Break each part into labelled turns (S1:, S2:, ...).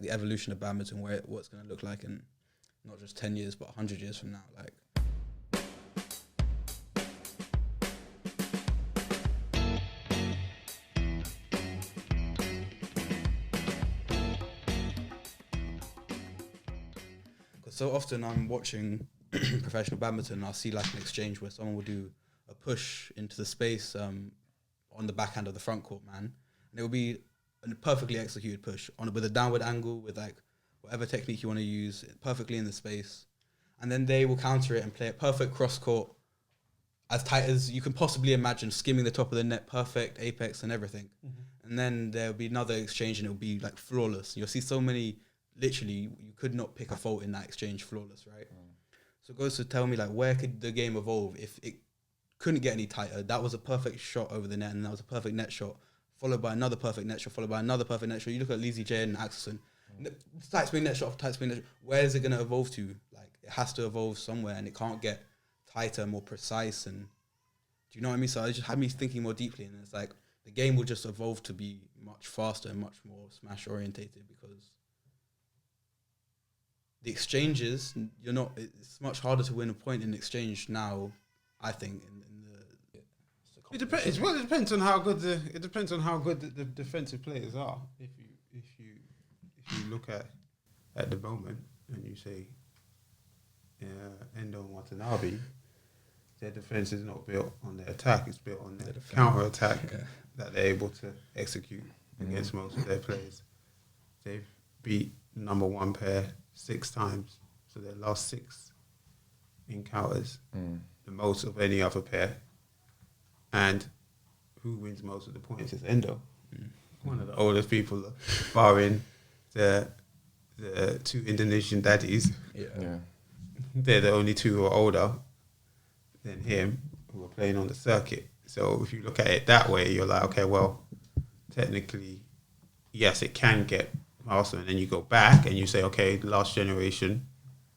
S1: the evolution of badminton, what's going to look like in not just 10 years, but 100 years from now. Like, because so often I'm watching professional badminton and I'll see like an exchange where someone will do a push into the space on the backhand of the front court man, and it will be a perfectly executed push with a downward angle, with like whatever technique you want to use, perfectly in the space, and then they will counter it and play it perfect cross court, as tight as you can possibly imagine, skimming the top of the net, perfect apex and everything. And then there'll be another exchange and it'll be like flawless. You'll see so many, literally you could not pick a fault in that exchange, flawless, right? So it goes to tell me like, where could the game evolve if it couldn't get any tighter? That was a perfect shot over the net, and that was a perfect net shot, followed by another perfect net shot, followed by another perfect net shot. You look at Lizzie J and Axelson, tight spin net shot, tight spin net shot. Where is it going to evolve to? Like, it has to evolve somewhere, and it can't get tighter, more precise. And do you know what I mean? So it just had me thinking more deeply, and it's like the game will just evolve to be much faster and much more smash orientated, because the exchanges, it's much harder to win a point in exchange now, I think,
S2: It depends. Well, it depends on how good the defensive players are. If you look at the moment and you say Endo and Watanabe, their defense is not built on their attack; it's built on their counter attack that they're able to execute against most of their players. They've beat number one pair 6 times, so their last 6 encounters, the most of any other pair. And who wins most of the points is Endo, one of the oldest people, barring the 2 Indonesian daddies. They're the only 2 who are older than him who are playing on the circuit. So if you look at it that way, you're like, okay, well, technically, yes, it can get faster. And then you go back and you say, okay, the last generation,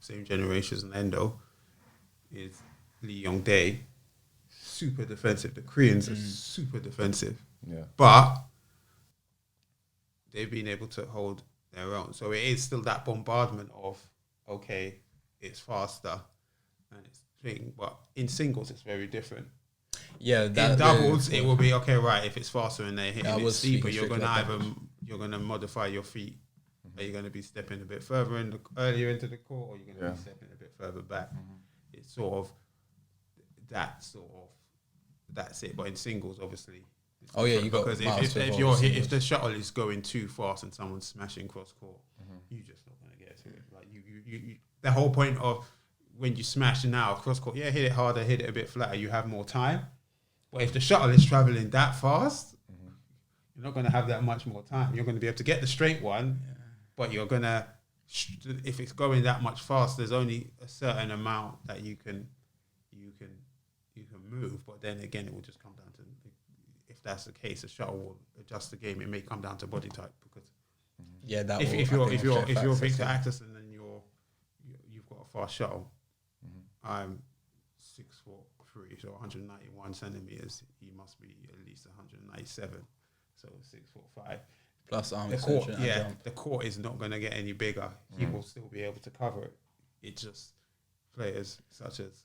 S2: same generation as Endo, is Lee Yong-dae. Super defensive. The Koreans are super defensive. But they've been able to hold their own. So it is still that bombardment of, okay, it's faster and it's thing. But in singles, it's very different.
S1: Yeah,
S2: in doubles, it will be, okay, right, if it's faster and they're hitting it steeper, you're going to modify your feet. Are you going to be stepping a bit further earlier into the court, or you're going to be stepping a bit further back? It's sort of, that's it. But in singles, obviously,
S1: you got,
S2: because if the shuttle is going too fast and someone's smashing cross court, you're just not going to get to it. Like you, the whole point of when you smash now cross court, hit it harder, hit it a bit flatter, you have more time. But if the shuttle is traveling that fast, you're not going to have that much more time. You're going to be able to get the straight one, but you're going to, if it's going that much fast, there's only a certain amount that you can move. But then again, it will just come down to, if that's the case, the shuttle will adjust the game. It may come down to body type, because if you're Victor Axelson and you've got a fast shuttle, I'm 6'3", so 191 centimeters. He must be at least 197, so 6'5".
S1: Plus arm
S2: extension. The court is not going to get any bigger. He will still be able to cover it. It's just players such as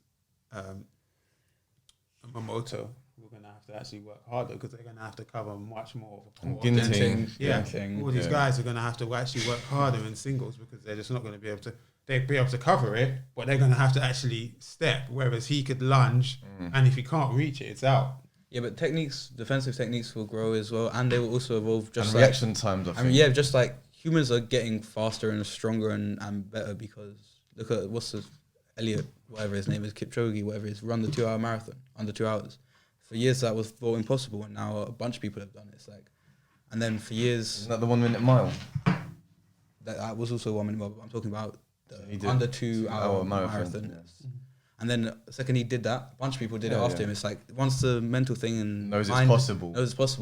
S2: Momoto who are going to have to actually work harder, because they're going to have to cover much more of a court.
S1: Ginting.
S2: All these guys are going to have to actually work harder in singles, because they're just not going to be able to. They'll be able to cover it, but they're going to have to actually step. Whereas he could lunge, and if he can't reach it, it's out.
S1: Yeah, but defensive techniques will grow as well, and they will also evolve. Just
S3: and reaction times.
S1: Just like humans are getting faster and stronger and better, because look at Elliot, whatever his name is, Kipchoge, whatever it is, run the 2-hour marathon under 2 hours. For years that was thought impossible, and now a bunch of people have done it. It's like, and then for years,
S3: isn't that the 1 minute mile?
S1: That was also 1 minute mile. But I'm talking about the under 2 hour marathon. Yes. And then the second he did that, a bunch of people did it after him. It's like, once the mental thing and
S3: knows it's possible,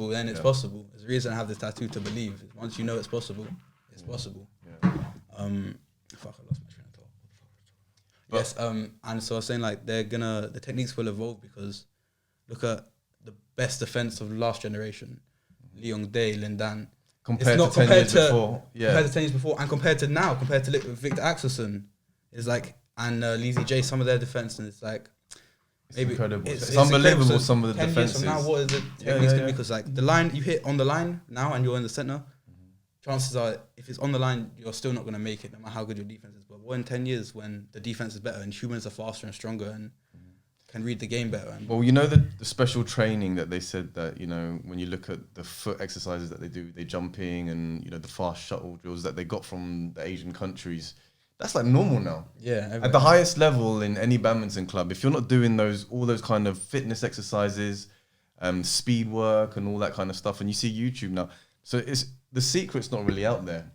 S1: then it's possible. There's a reason I have this tattoo, to believe. Once you know it's possible, it's possible. I lost my train of thought. Yes, and so I was saying, like, the techniques will evolve, because look at the best defense of the last generation, Lee Yong-dae, Lin Dan.
S3: compared
S1: it's not
S3: to 10 years before. Yeah.
S1: Compared to 10 years before, and compared to now, compared to Victor Axelson, is like, and Lizzie J, some of their defense, and it's like,
S3: It's incredible. It's unbelievable.
S1: So
S3: some of the
S1: 10
S3: defenses.
S1: years from now, what is the techniques gonna be? Because like the line you hit on the line now, and you're in the center. Chances are, if it's on the line, you're still not going to make it, no matter how good your defense is. But what in 10 years when the defense is better and humans are faster and stronger and can read the game better? And
S3: well, you know the special training that they said that, you know, when you look at the foot exercises that they do, they jumping and, you know, the fast shuttle drills that they got from the Asian countries, that's like normal now.
S1: Yeah.
S3: At the highest level in any badminton club, if you're not doing all those kind of fitness exercises, speed work and all that kind of stuff, and you see YouTube now, so the secret's not really out there.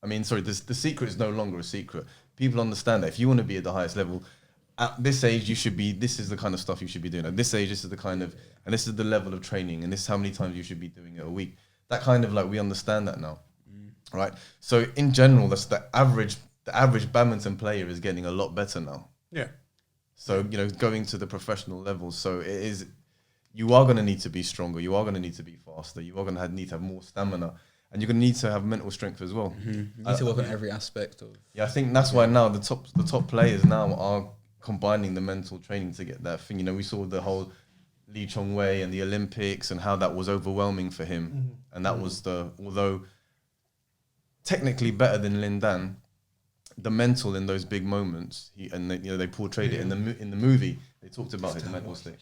S3: I mean, sorry, the secret is no longer a secret. People understand that if you want to be at the highest level, at this age, this is the kind of stuff you should be doing. At this age, this is the kind of, and this is the level of training, and this is how many times you should be doing it a week. That kind of like, we understand that now, right? So in general, that's the average badminton player is getting a lot better now.
S2: Yeah.
S3: So, you know, going to the professional level. So you are going to need to be stronger. You are going to need to be faster. You are going to need to have more stamina. And you're going to need to have mental strength as well.
S1: you need to work on every aspect of.
S3: Yeah, I think that's why now the top players now are combining the mental training to get that thing. You know, we saw the whole Lee Chong Wei and the Olympics and how that was overwhelming for him. And that was although technically better than Lin Dan, the mental in those big moments, they portrayed it in the movie. They talked about his mental state.